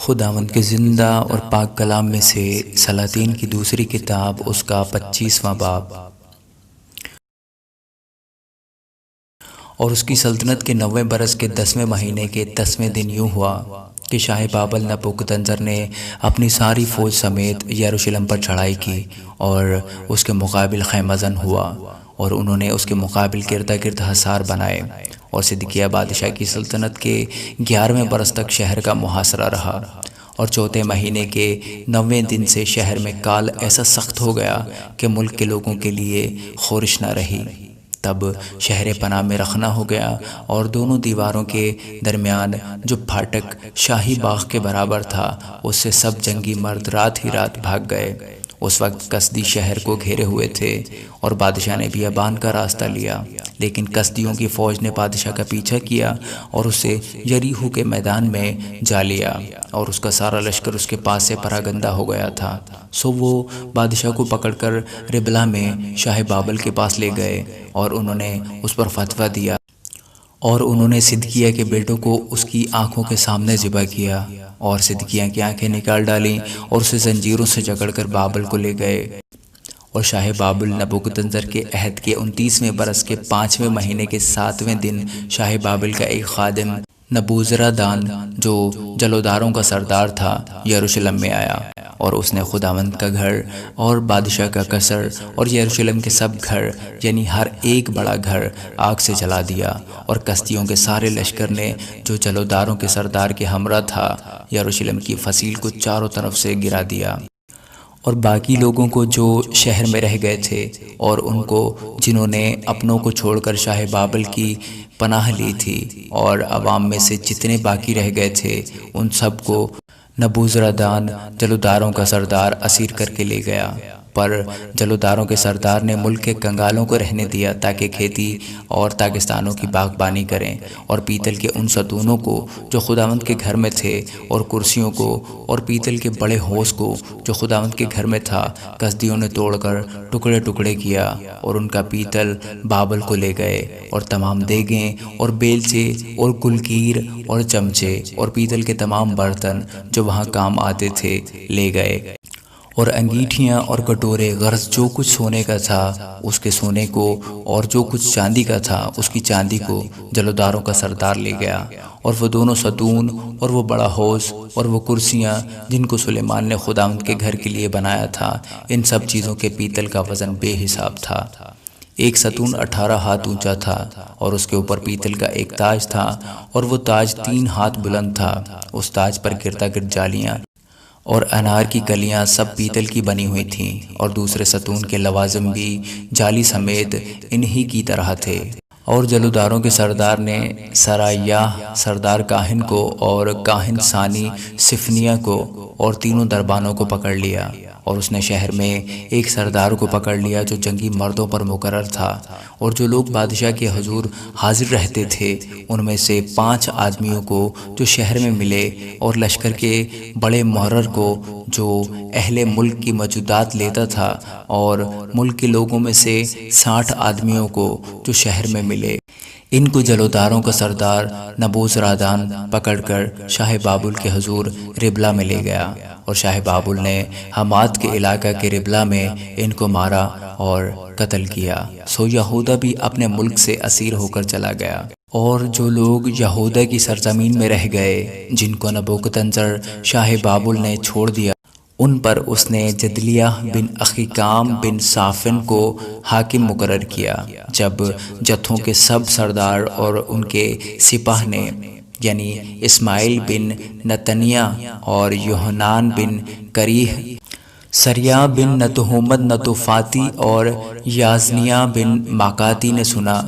خداوند کے زندہ اور پاک کلام میں سے سلاطین کی دوسری کتاب اس کا 25واں باب۔ اور اس کی سلطنت کے 90 برس کے 10ویں مہینے کے 10ویں دن یوں ہوا کہ شاہ بابل نبوکدنضر نے اپنی ساری فوج سمیت یروشلم پر چڑھائی کی اور اس کے مقابل خیمہ زن ہوا، اور انہوں نے اس کے مقابل گرد گرد حصار بنائے، اور صدقیہ بادشاہ کی سلطنت کے 11ویں برس تک شہر کا محاصرہ رہا۔ اور چوتھے مہینے کے 9ویں دن سے شہر میں کال ایسا سخت ہو گیا کہ ملک کے لوگوں کے لیے خورش نہ رہی۔ تب شہر پناہ میں رخنا ہو گیا، اور دونوں دیواروں کے درمیان جو پھاٹک شاہی باغ کے برابر تھا، اس سے سب جنگی مرد رات ہی رات بھاگ گئے۔ اس وقت کسدی شہر کو گھیرے ہوئے تھے، اور بادشاہ نے بیابان کا راستہ لیا، لیکن کسدیوں کی فوج نے بادشاہ کا پیچھا کیا اور اسے یریحو کے میدان میں جا لیا، اور اس کا سارا لشکر اس کے پاس سے پراگندہ ہو گیا تھا۔ سو وہ بادشاہ کو پکڑ کر ربلا میں شاہ بابل کے پاس لے گئے، اور انہوں نے اس پر فتویٰ دیا، اور انہوں نے صدقیہ کے بیٹوں کو اس کی آنکھوں کے سامنے ذبح کیا، اور صدقیہ کی آنکھیں نکال ڈالیں اور اسے زنجیروں سے جکڑ کر بابل کو لے گئے۔ اور شاہ بابل نبوکدنضر کے عہد کے 29ویں برس کے 5ویں مہینے کے 7ویں دن شاہ بابل کا ایک خادم نبوزردان جو جلوداروں کا سردار تھا یروشلم میں آیا، اور اس نے خداوند کا گھر اور بادشاہ کا قصر اور یروشلم کے سب گھر یعنی ہر ایک بڑا گھر آگ سے جلا دیا، اور کسدیوں کے سارے لشکر نے جو جلوداروں کے سردار کے ہمراہ تھا یروشلم کی فصیل کو چاروں طرف سے گرا دیا۔ اور باقی لوگوں کو جو شہر میں رہ گئے تھے، اور ان کو جنہوں نے اپنوں کو چھوڑ کر شاہ بابل کی پناہ لی تھی، اور عوام میں سے جتنے باقی رہ گئے تھے، ان سب کو نبوزردان جلوداروں کا سردار اسیر کر کے لے گیا۔ پر جلوداروں کے سردار نے ملک کے کنگالوں کو رہنے دیا تاکہ کھیتی اور تاکستانوں کی باغبانی کریں، اور پیتل کے ان ستونوں کو جو خداوند کے گھر میں تھے، اور کرسیوں کو اور پیتل کے بڑے ہوس کو جو خداوند کے گھر میں تھا، کسدیوں نے توڑ کر ٹکڑے ٹکڑے کیا، اور ان کا پیتل بابل کو لے گئے، اور تمام دیگیں اور بیلچے اور گلگیر اور چمچے اور پیتل کے تمام برتن جو وہاں کام آتے تھے لے گئے، اور انگیٹھیاں اور کٹورے غرض جو کچھ سونے کا تھا اس کے سونے کو، اور جو کچھ چاندی کا تھا اس کی چاندی کو جلوداروں کا سردار لے گیا۔ اور وہ دونوں ستون اور وہ بڑا حوض اور وہ کرسیاں جن کو سلیمان نے خداوند کے گھر کے لیے بنایا تھا، ان سب چیزوں کے پیتل کا وزن بے حساب تھا۔ ایک ستون 18 ہاتھ اونچا تھا، اور اس کے اوپر پیتل کا ایک تاج تھا، اور وہ تاج 3 ہاتھ بلند تھا۔ اس تاج پر گردا گرد جالیاں اور انار کی کلیاں سب پیتل کی بنی ہوئی تھیں، اور دوسرے ستون کے لوازم بھی جالی سمیت انہی کی طرح تھے۔ اور جلوداروں کے سردار نے سرایاہ سردار کاہن کو اور کاہن ثانی سفنیہ کو اور تینوں دربانوں کو پکڑ لیا، اور اس نے شہر میں ایک سردار کو پکڑ لیا جو جنگی مردوں پر مقرر تھا، اور جو لوگ بادشاہ کے حضور حاضر رہتے تھے ان میں سے 5 آدمیوں کو جو شہر میں ملے، اور لشکر کے بڑے محرر کو جو اہل ملک کی موجودات لیتا تھا، اور ملک کے لوگوں میں سے 60 آدمیوں کو جو شہر میں ملے۔ ان کو جلوداروں کا سردار نبوزردان پکڑ کر شاہ بابل کے حضور ربلا میں لے گیا، اور شاہ بابل نے حمات کے علاقہ کے ربلا میں ان کو مارا اور قتل کیا۔ سو یہودا بھی اپنے ملک سے اسیر ہو کر چلا گیا، اور جو لوگ یہودا کی سرزمین میں رہ گئے جن کو نبوکدنضر شاہ بابل نے چھوڑ دیا، ان پر اس نے جدلیہ بن اخیکام بن صافن کو حاکم مقرر کیا۔ جب جتھوں کے سب سردار اور ان کے سپاہ نے یعنی اسماعیل بن نتنیہ اور یوحنان بن کریہ، سریا بن نتحومت نتوفاتی اور یازنیہ بن ماکاتی نے سنا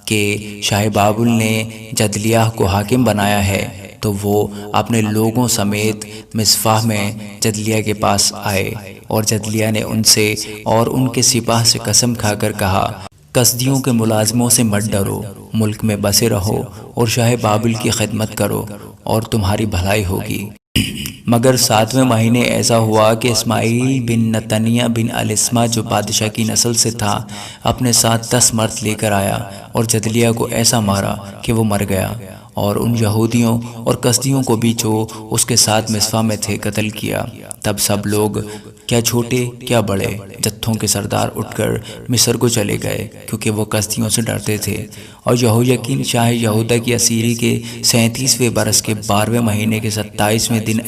کہ شاہ بابل نے جدلیہ کو حاکم بنایا ہے، تو وہ اپنے لوگوں سمیت مصفاہ میں جدلیہ کے پاس آئے، اور جدلیہ نے ان سے اور ان کے سپاہ سے قسم کھا کر کہا، کسدیوں کے ملازموں سے مت ڈرو، ملک میں بسے رہو اور شاہ بابل کی خدمت کرو اور تمہاری بھلائی ہوگی۔ مگر 7ویں مہینے ایسا ہوا کہ اسماعیل بن نتنیہ بن السما جو بادشاہ کی نسل سے تھا اپنے ساتھ 10 مرد لے کر آیا، اور جدلیہ کو ایسا مارا کہ وہ مر گیا، اور ان یہودیوں اور کسدیوں کو بھی جو اس کے ساتھ مصفا میں تھے قتل کیا۔ تب سب لوگ، کیا چھوٹے کیا بڑے، جتھوں کے سردار اٹھ کر مصر کو چلے گئے، کیونکہ وہ کسدیوں سے ڈرتے تھے۔ اور یہویکین شاہ یہودہ کی اسیری کے 37ویں برس کے 12ویں مہینے کے 27ویں دن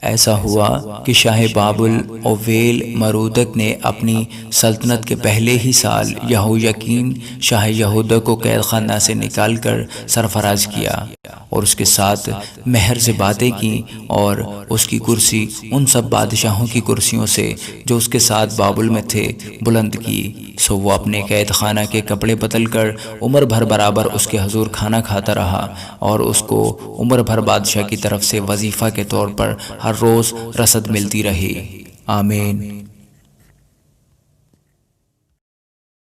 ایسا ہوا کہ شاہ بابل اویل مرودک نے اپنی سلطنت کے پہلے ہی سال یہویکین شاہ یہودہ کو قید خانہ سے نکال کر سرفراز کیا اور اس کے ساتھ مہر سے باتیں کیں، اور اس کی کرسی ان سب بادشاہوں کی کرسیوں سے جو اس کے ساتھ بابل میں تھے بلند کی۔ سو وہ اپنے قید خانہ کے کپڑے بدل کر عمر بھر برابر اس کے حضور کھانا کھاتا رہا، اور اس کو عمر بھر بادشاہ کی طرف سے وظیفہ کے طور پر ہر روز رسد ملتی رہی۔ آمین۔